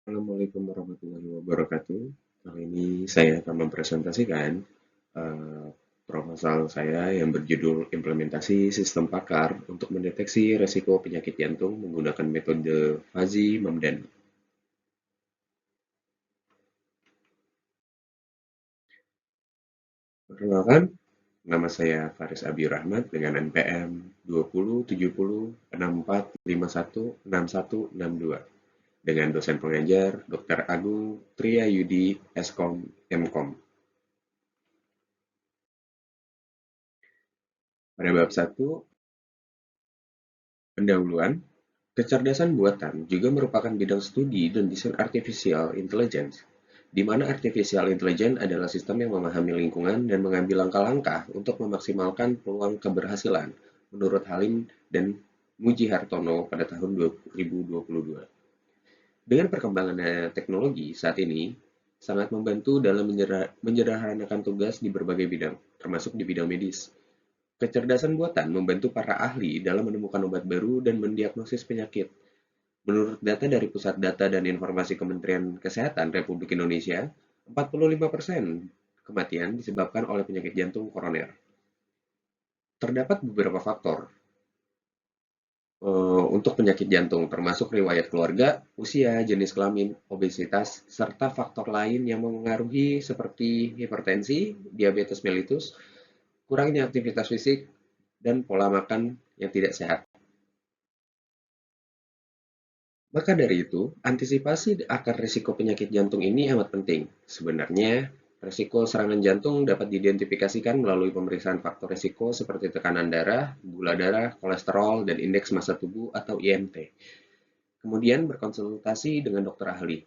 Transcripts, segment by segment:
Assalamualaikum warahmatullahi wabarakatuh. Kali ini saya akan mempresentasikan eh, proposal saya yang berjudul Implementasi Sistem Pakar untuk Mendeteksi Resiko Penyakit Jantung menggunakan metode Fuzzy Mamdani. Perkenalkan, nama saya Faris Abi Rahmat dengan NPM 207064516162 dengan dosen pengajar Dr. Agung Triyayudi Eskom Mkom. Pada bab 1, pendahuluan, kecerdasan buatan juga merupakan bidang studi dan desain artificial intelligence, di mana artificial intelligence adalah sistem yang memahami lingkungan dan mengambil langkah-langkah untuk memaksimalkan peluang keberhasilan, menurut Halim dan Muji Hartono pada tahun 2022. Dengan perkembangan teknologi saat ini, sangat membantu dalam menyederhanakan tugas di berbagai bidang, termasuk di bidang medis. Kecerdasan buatan membantu para ahli dalam menemukan obat baru dan mendiagnosis penyakit. Menurut data dari Pusat Data dan Informasi Kementerian Kesehatan Republik Indonesia, 45% kematian disebabkan oleh penyakit jantung koroner. Terdapat beberapa faktor untuk penyakit jantung, termasuk riwayat keluarga, usia, jenis kelamin, obesitas, serta faktor lain yang memengaruhi seperti hipertensi, diabetes mellitus, kurangnya aktivitas fisik, dan pola makan yang tidak sehat. Maka dari itu, antisipasi akan risiko penyakit jantung ini amat penting. Sebenarnya, risiko serangan jantung dapat diidentifikasikan melalui pemeriksaan faktor risiko seperti tekanan darah, gula darah, kolesterol, dan indeks massa tubuh atau IMT. Kemudian berkonsultasi dengan dokter ahli.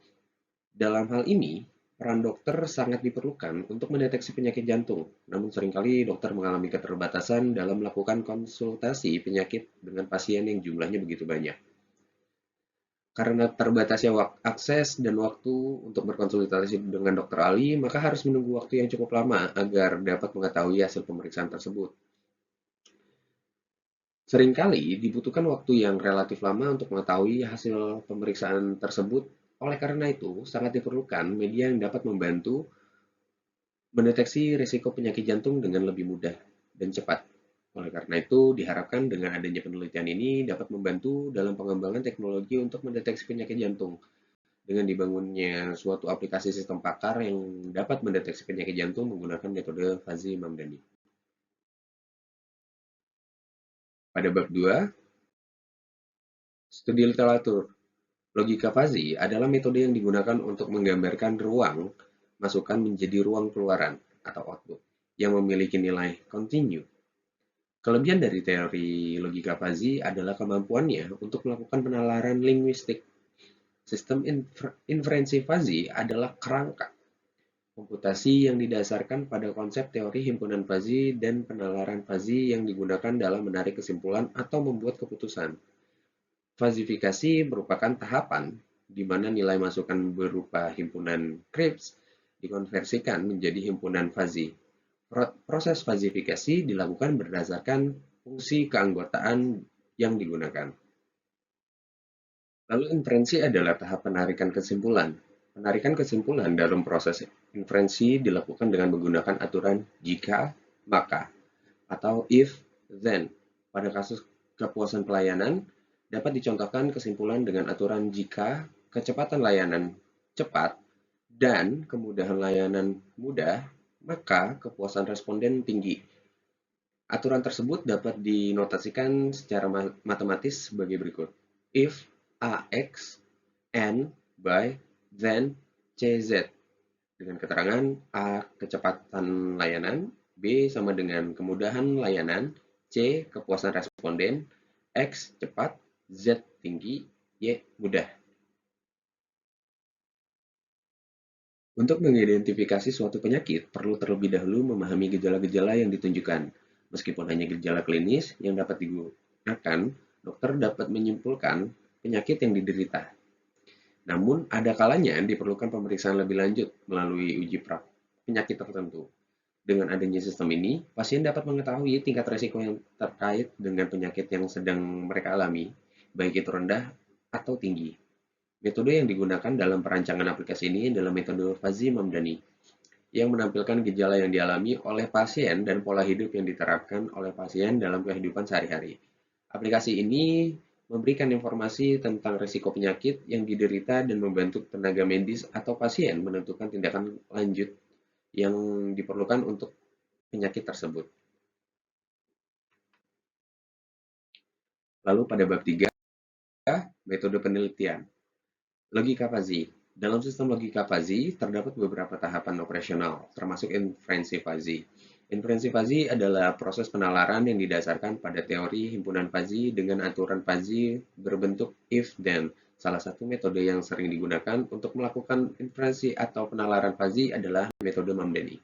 Dalam hal ini, peran dokter sangat diperlukan untuk mendeteksi penyakit jantung. Namun seringkali dokter mengalami keterbatasan dalam melakukan konsultasi penyakit dengan pasien yang jumlahnya begitu banyak. Karena terbatasnya akses dan waktu untuk berkonsultasi dengan dokter ahli, maka harus menunggu waktu yang cukup lama agar dapat mengetahui hasil pemeriksaan tersebut. Seringkali dibutuhkan waktu yang relatif lama untuk mengetahui hasil pemeriksaan tersebut. Oleh karena itu, sangat diperlukan media yang dapat membantu mendeteksi risiko penyakit jantung dengan lebih mudah dan cepat. Oleh karena itu, diharapkan dengan adanya penelitian ini dapat membantu dalam pengembangan teknologi untuk mendeteksi penyakit jantung dengan dibangunnya suatu aplikasi sistem pakar yang dapat mendeteksi penyakit jantung menggunakan metode Fuzzy Mamdani. Pada bab 2, studi literatur. Logika fuzzy adalah metode yang digunakan untuk menggambarkan ruang masukan menjadi ruang keluaran atau output yang memiliki nilai kontinu. Kelebihan dari teori logika fuzzy adalah kemampuannya untuk melakukan penalaran linguistik. Sistem inferensi fuzzy adalah kerangka komputasi yang didasarkan pada konsep teori himpunan fuzzy dan penalaran fuzzy yang digunakan dalam menarik kesimpulan atau membuat keputusan. Fazifikasi merupakan tahapan di mana nilai masukan berupa himpunan Cripps dikonversikan menjadi himpunan fuzzy. Proses fazifikasi dilakukan berdasarkan fungsi keanggotaan yang digunakan. Lalu inferensi adalah tahap penarikan kesimpulan. Penarikan kesimpulan dalam proses inferensi dilakukan dengan menggunakan aturan jika, maka, atau if, then. Pada kasus kepuasan pelayanan, dapat dicontohkan kesimpulan dengan aturan jika kecepatan layanan cepat dan kemudahan layanan mudah, maka kepuasan responden tinggi. Aturan tersebut dapat dinotasikan secara matematis sebagai berikut. If AX N by then CZ dengan keterangan A kecepatan layanan, B sama dengan kemudahan layanan, C kepuasan responden, X cepat, Z tinggi, Y mudah. Untuk mengidentifikasi suatu penyakit, perlu terlebih dahulu memahami gejala-gejala yang ditunjukkan. Meskipun hanya gejala klinis yang dapat digunakan, dokter dapat menyimpulkan penyakit yang diderita. Namun, ada kalanya diperlukan pemeriksaan lebih lanjut melalui uji penyakit tertentu. Dengan adanya sistem ini, pasien dapat mengetahui tingkat risiko yang terkait dengan penyakit yang sedang mereka alami, baik itu rendah atau tinggi. Metode yang digunakan dalam perancangan aplikasi ini adalah metode Fuzzy Mamdani, yang menampilkan gejala yang dialami oleh pasien dan pola hidup yang diterapkan oleh pasien dalam kehidupan sehari-hari. Aplikasi ini memberikan informasi tentang risiko penyakit yang diderita dan membantu tenaga medis atau pasien menentukan tindakan lanjut yang diperlukan untuk penyakit tersebut. Lalu pada bab 3, metode penelitian. Logika fuzzy. Dalam sistem logika fuzzy, terdapat beberapa tahapan operasional, termasuk inferensi fuzzy. Inferensi fuzzy adalah proses penalaran yang didasarkan pada teori himpunan fuzzy dengan aturan fuzzy berbentuk if-then. Salah satu metode yang sering digunakan untuk melakukan inferensi atau penalaran fuzzy adalah metode Mamdani.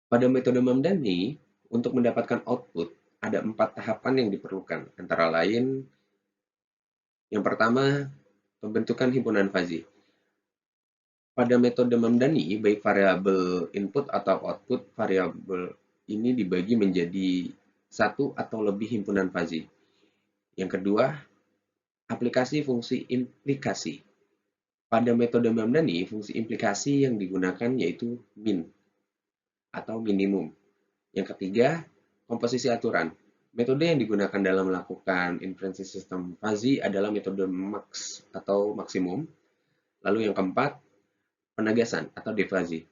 Pada metode Mamdani, untuk mendapatkan output, ada 4 tahapan yang diperlukan, antara lain yang pertama, pembentukan himpunan fuzzy. Pada metode Mamdani, baik variabel input atau output variabel ini dibagi menjadi satu atau lebih himpunan fuzzy. Yang kedua, aplikasi fungsi implikasi. Pada metode Mamdani, fungsi implikasi yang digunakan yaitu min atau minimum. Yang ketiga, komposisi aturan. Metode yang digunakan dalam melakukan inferensi sistem fuzzy adalah metode max atau maksimum. Lalu yang keempat, penegasan atau defuzzy.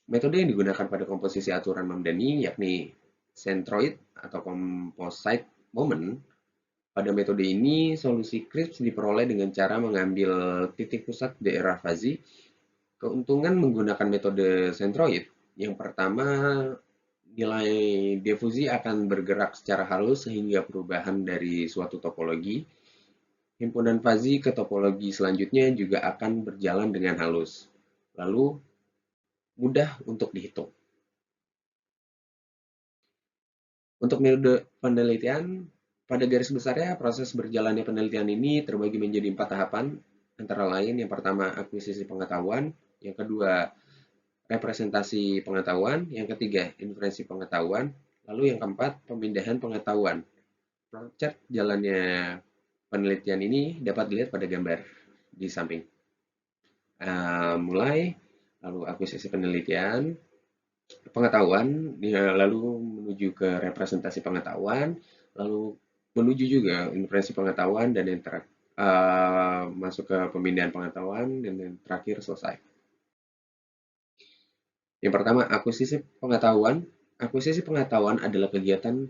Metode yang digunakan pada komposisi aturan Mamdani yakni centroid atau composite moment. Pada metode ini, solusi crisp diperoleh dengan cara mengambil titik pusat daerah fuzzy. Keuntungan menggunakan metode centroid, yang pertama, nilai difusi akan bergerak secara halus sehingga perubahan dari suatu topologi himpunan fuzzy ke topologi selanjutnya juga akan berjalan dengan halus. Lalu, mudah untuk dihitung. Untuk metode penelitian, pada garis besarnya proses berjalannya penelitian ini terbagi menjadi 4 tahapan, antara lain yang pertama akuisisi pengetahuan, yang kedua representasi pengetahuan, yang ketiga inferensi pengetahuan, lalu yang keempat pemindahan pengetahuan. Flowchart jalannya penelitian ini dapat dilihat pada gambar di samping. Mulai, lalu akuisisi penelitian, pengetahuan, ya, lalu menuju ke representasi pengetahuan, lalu menuju juga inferensi pengetahuan dan yang masuk ke pemindahan pengetahuan dan yang terakhir selesai. Yang pertama, akuisisi pengetahuan. Akuisisi pengetahuan adalah kegiatan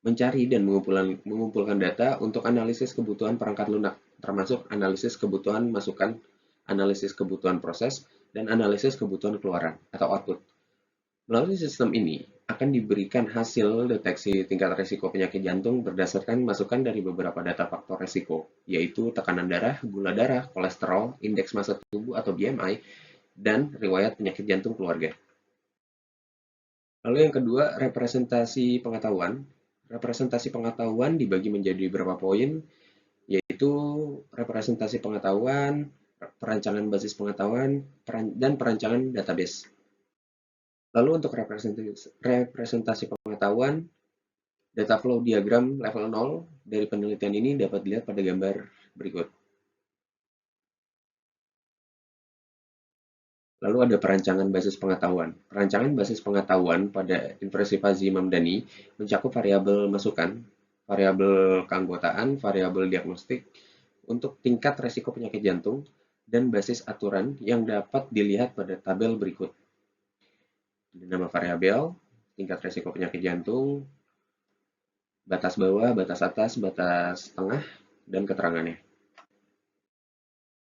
mencari dan mengumpulkan data untuk analisis kebutuhan perangkat lunak, termasuk analisis kebutuhan masukan, analisis kebutuhan proses, dan analisis kebutuhan keluaran atau output. Melalui sistem ini, akan diberikan hasil deteksi tingkat risiko penyakit jantung berdasarkan masukan dari beberapa data faktor risiko, yaitu tekanan darah, gula darah, kolesterol, indeks massa tubuh atau BMI, dan riwayat penyakit jantung keluarga. Lalu yang kedua, representasi pengetahuan. Representasi pengetahuan dibagi menjadi beberapa poin, yaitu representasi pengetahuan, perancangan basis pengetahuan, dan perancangan database. Lalu untuk representasi pengetahuan, data flow diagram level 0 dari penelitian ini dapat dilihat pada gambar berikut. Lalu ada perancangan basis pengetahuan. Perancangan basis pengetahuan pada inferensi fuzzy Mamdani mencakup variabel masukan, variabel keanggotaan, variabel diagnostik untuk tingkat resiko penyakit jantung, dan basis aturan yang dapat dilihat pada tabel berikut. Nama variabel, tingkat resiko penyakit jantung, batas bawah, batas atas, batas tengah, dan keterangannya.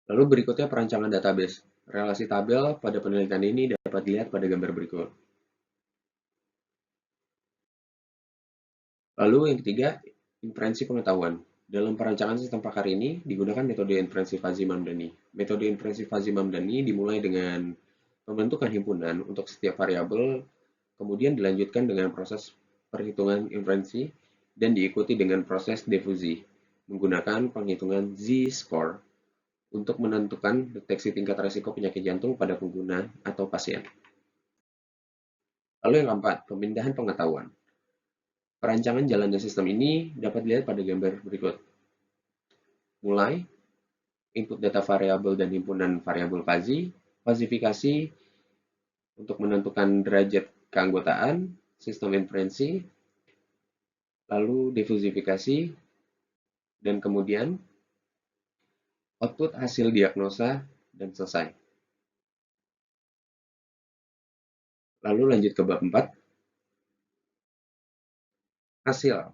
Lalu berikutnya perancangan database. Relasi tabel pada penelitian ini dapat dilihat pada gambar berikut. Lalu yang ketiga, inferensi pengetahuan. Dalam perancangan sistem pakar ini digunakan metode inferensi fuzzy Mamdani. Metode inferensi fuzzy Mamdani dimulai dengan pembentukan himpunan untuk setiap variabel, kemudian dilanjutkan dengan proses perhitungan inferensi dan diikuti dengan proses difusi menggunakan penghitungan Z-score untuk menentukan deteksi tingkat risiko penyakit jantung pada pengguna atau pasien. Lalu yang keempat, pemindahan pengetahuan. Perancangan jalannya sistem ini dapat dilihat pada gambar berikut. mulai input data variabel dan himpunan variabel fuzzy, fazifikasi untuk menentukan derajat keanggotaan, sistem inferensi, lalu difusifikasi, dan kemudian output hasil diagnosa, dan selesai. Lalu lanjut ke bab 4, hasil.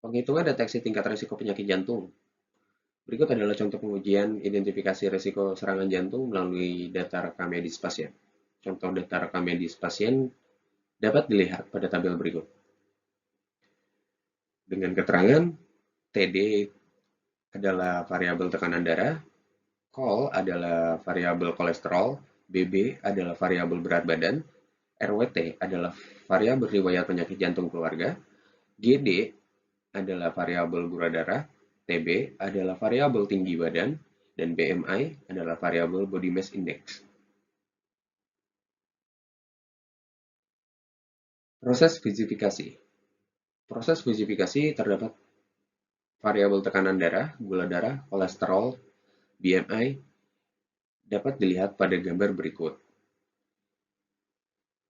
Penghitungan deteksi tingkat risiko penyakit jantung. Berikut adalah contoh pengujian identifikasi risiko serangan jantung melalui data rekam medis pasien. Contoh data rekam medis pasien dapat dilihat pada tabel berikut. Dengan keterangan, TD adalah variabel tekanan darah, COL adalah variabel kolesterol, BB adalah variabel berat badan, RWT adalah variabel riwayat penyakit jantung keluarga, GD adalah variabel gula darah, TB adalah variabel tinggi badan, dan BMI adalah variabel body mass index. Proses fizifikasi. Proses fizifikasi terdapat variabel tekanan darah, gula darah, kolesterol, BMI dapat dilihat pada gambar berikut.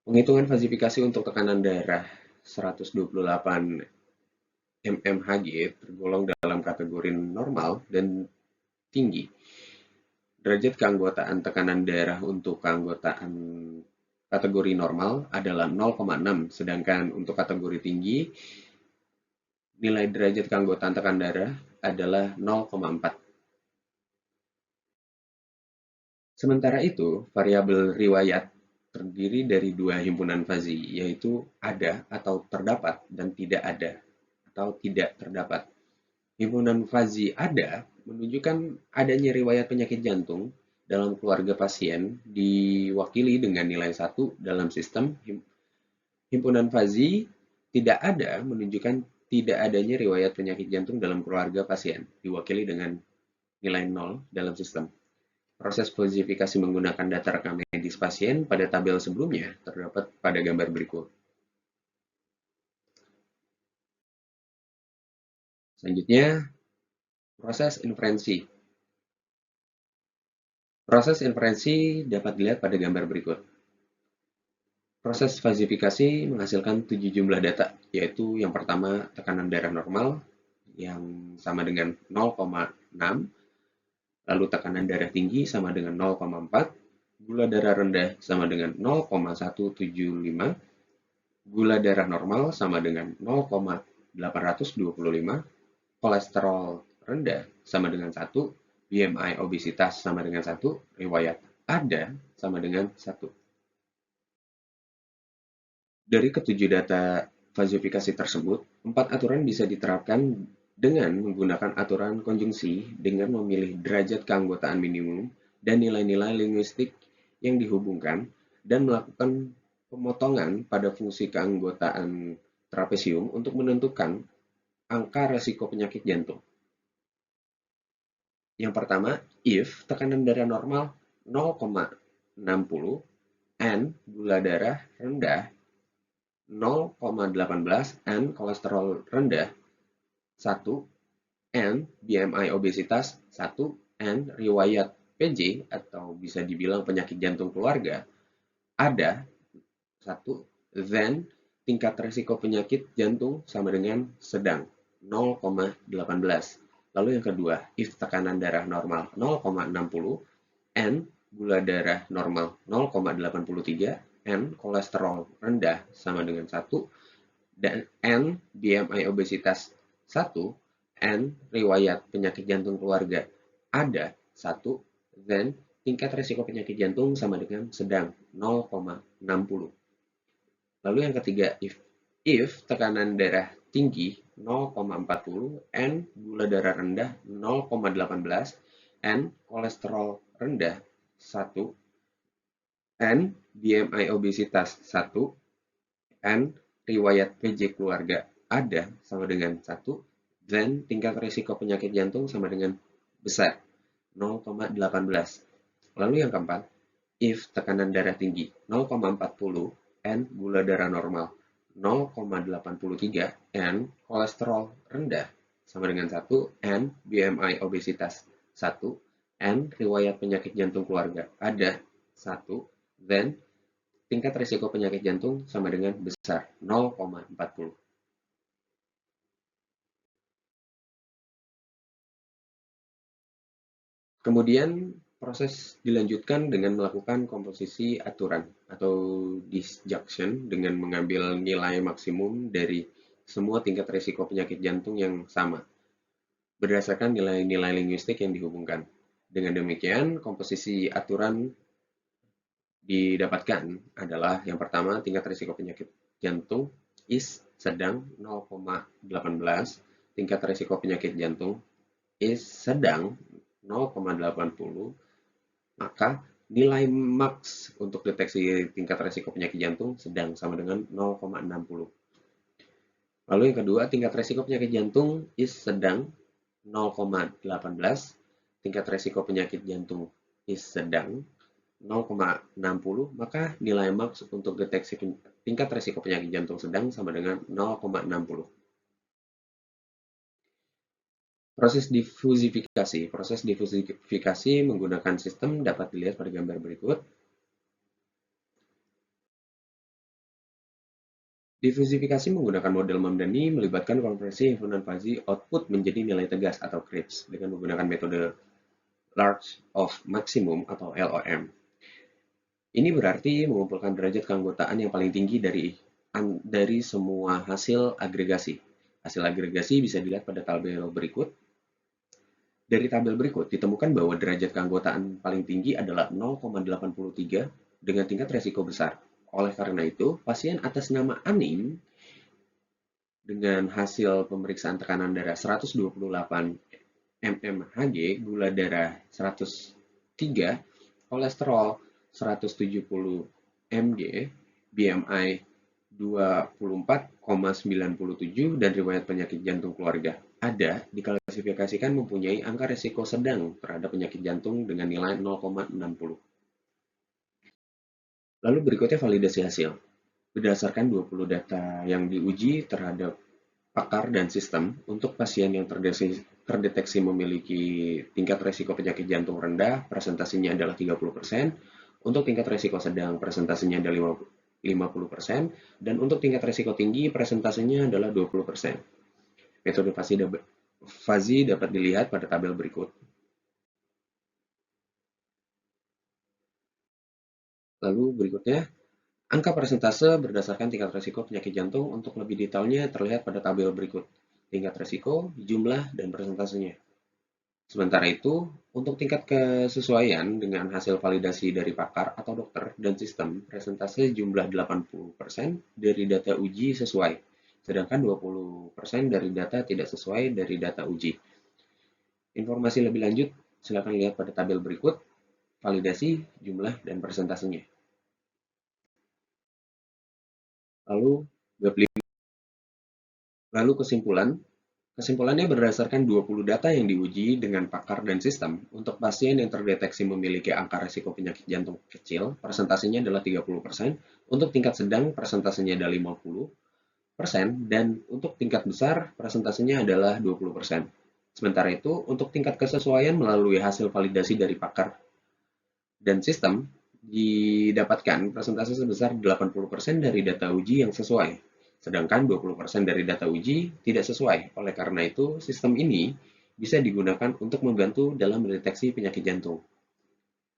Penghitungan fazifikasi untuk tekanan darah 128 mmHg tergolong dalam kategori normal dan tinggi. Derajat keanggotaan tekanan darah untuk keanggotaan kategori normal adalah 0,6, sedangkan untuk kategori tinggi nilai derajat keanggotaan tekanan darah adalah 0,4. Sementara itu, variabel riwayat terdiri dari dua himpunan fuzzy, yaitu ada atau terdapat dan tidak ada atau tidak terdapat. Himpunan fuzzy ada menunjukkan adanya riwayat penyakit jantung dalam keluarga pasien diwakili dengan nilai 1 dalam sistem. Himpunan fuzzy tidak ada menunjukkan tidak adanya riwayat penyakit jantung dalam keluarga pasien diwakili dengan nilai 0 dalam sistem. Proses fazifikasi menggunakan data rekam medis pasien pada tabel sebelumnya terdapat pada gambar berikut. Selanjutnya, proses inferensi. Proses inferensi dapat dilihat pada gambar berikut. Proses fazifikasi menghasilkan 7 jumlah data, yaitu yang pertama tekanan darah normal yang sama dengan 0,6, lalu tekanan darah tinggi sama dengan 0,4, gula darah rendah sama dengan 0,175, gula darah normal sama dengan 0,825, kolesterol rendah sama dengan 1, BMI obesitas sama dengan 1, riwayat ada sama dengan 1. Dari ketujuh data fazifikasi tersebut, 4 aturan bisa diterapkan dengan menggunakan aturan konjungsi dengan memilih derajat keanggotaan minimum dan nilai-nilai linguistik yang dihubungkan dan melakukan pemotongan pada fungsi keanggotaan trapesium untuk menentukan angka resiko penyakit jantung. Yang pertama, if tekanan darah normal 0,60, N gula darah rendah 0,18, N kolesterol rendah 1, N BMI obesitas 1, N riwayat PJ atau bisa dibilang penyakit jantung keluarga ada 1, then tingkat risiko penyakit jantung sama dengan sedang 0,18. Lalu yang kedua, if tekanan darah normal 0,60, N gula darah normal 0,83, N kolesterol rendah sama dengan 1, dan N BMI obesitas 1, N riwayat penyakit jantung keluarga ada 1, then tingkat risiko penyakit jantung sama dengan sedang 0,60. Lalu yang ketiga, if tekanan darah tinggi 0,40, N gula darah rendah 0,18, N kolesterol rendah 1, N BMI obesitas 1, N riwayat PJ keluarga ada sama dengan 1, then tingkat risiko penyakit jantung sama dengan besar 0,18. Lalu yang keempat, if tekanan darah tinggi 0,40, N gula darah normal 0,83, N kolesterol rendah sama dengan 1, and BMI obesitas 1, and riwayat penyakit jantung keluarga ada 1, then tingkat risiko penyakit jantung sama dengan besar 0,40. Kemudian proses dilanjutkan dengan melakukan komposisi aturan atau disjunction dengan mengambil nilai maksimum dari semua tingkat risiko penyakit jantung yang sama berdasarkan nilai-nilai linguistik yang dihubungkan. Dengan demikian, komposisi aturan didapatkan adalah yang pertama tingkat risiko penyakit jantung is sedang 0,18, tingkat risiko penyakit jantung is sedang 0,80, maka nilai max untuk deteksi tingkat risiko penyakit jantung sedang sama dengan 0,60. Lalu yang kedua, tingkat risiko penyakit jantung is sedang 0,18, tingkat risiko penyakit jantung is sedang 0,60, maka nilai max untuk deteksi tingkat risiko penyakit jantung sedang sama dengan 0,60. Proses difusifikasi. Proses difusifikasi menggunakan sistem dapat dilihat pada gambar berikut. Difusifikasi menggunakan model Mamdani melibatkan konversi himpunan fuzzy output menjadi nilai tegas atau CRISP dengan menggunakan metode Large of Maximum atau LOM. Ini berarti mengumpulkan derajat keanggotaan yang paling tinggi dari semua hasil agregasi. Hasil agregasi bisa dilihat pada tabel berikut. Dari tabel berikut ditemukan bahwa derajat keanggotaan paling tinggi adalah 0,83 dengan tingkat resiko besar. Oleh karena itu, pasien atas nama Anim dengan hasil pemeriksaan tekanan darah 128 mmHg, gula darah 103, kolesterol 170 mg, BMI 24,97 dan riwayat penyakit jantung keluarga ada diklasifikasikan mempunyai angka risiko sedang terhadap penyakit jantung dengan nilai 0,60. Lalu berikutnya validasi hasil. Berdasarkan 20 data yang diuji terhadap pakar dan sistem, untuk pasien yang terdeteksi memiliki tingkat risiko penyakit jantung rendah, presentasinya adalah 30%, untuk tingkat risiko sedang, presentasinya adalah 50%, dan untuk tingkat risiko tinggi, presentasinya adalah 20%. Metode fuzzy dapat dilihat pada tabel berikut. Lalu berikutnya, angka persentase berdasarkan tingkat risiko penyakit jantung. Untuk lebih detailnya terlihat pada tabel berikut. Tingkat risiko, jumlah, dan persentasenya. Sementara itu, untuk tingkat kesesuaian dengan hasil validasi dari pakar atau dokter dan sistem, presentase jumlah 80% dari data uji sesuai, sedangkan 20% dari data tidak sesuai dari data uji. Informasi lebih lanjut, silakan lihat pada tabel berikut, validasi, jumlah, dan persentasenya. Lalu kesimpulan. Kesimpulannya berdasarkan 20 data yang diuji dengan pakar dan sistem, untuk pasien yang terdeteksi memiliki angka risiko penyakit jantung kecil, presentasinya adalah 30%, untuk tingkat sedang, presentasinya adalah 50%, dan untuk tingkat besar, presentasinya adalah 20%. Sementara itu, untuk tingkat kesesuaian melalui hasil validasi dari pakar dan sistem, didapatkan presentasi sebesar 80% dari data uji yang sesuai. Sedangkan 20% dari data uji tidak sesuai. Oleh karena itu, sistem ini bisa digunakan untuk membantu dalam mendeteksi penyakit jantung.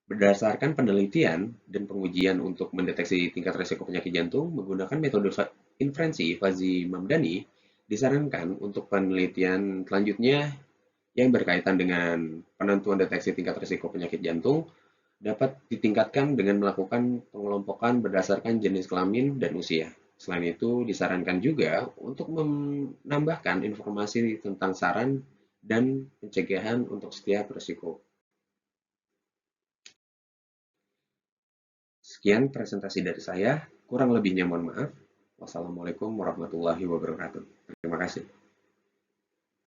Berdasarkan penelitian dan pengujian untuk mendeteksi tingkat risiko penyakit jantung menggunakan metode inferensi fuzzy Mamdani, disarankan untuk penelitian selanjutnya yang berkaitan dengan penentuan deteksi tingkat risiko penyakit jantung dapat ditingkatkan dengan melakukan pengelompokan berdasarkan jenis kelamin dan usia. Selain itu, disarankan juga untuk menambahkan informasi tentang saran dan pencegahan untuk setiap risiko. Sekian presentasi dari saya, kurang lebihnya mohon maaf. Wassalamualaikum warahmatullahi wabarakatuh. Terima kasih.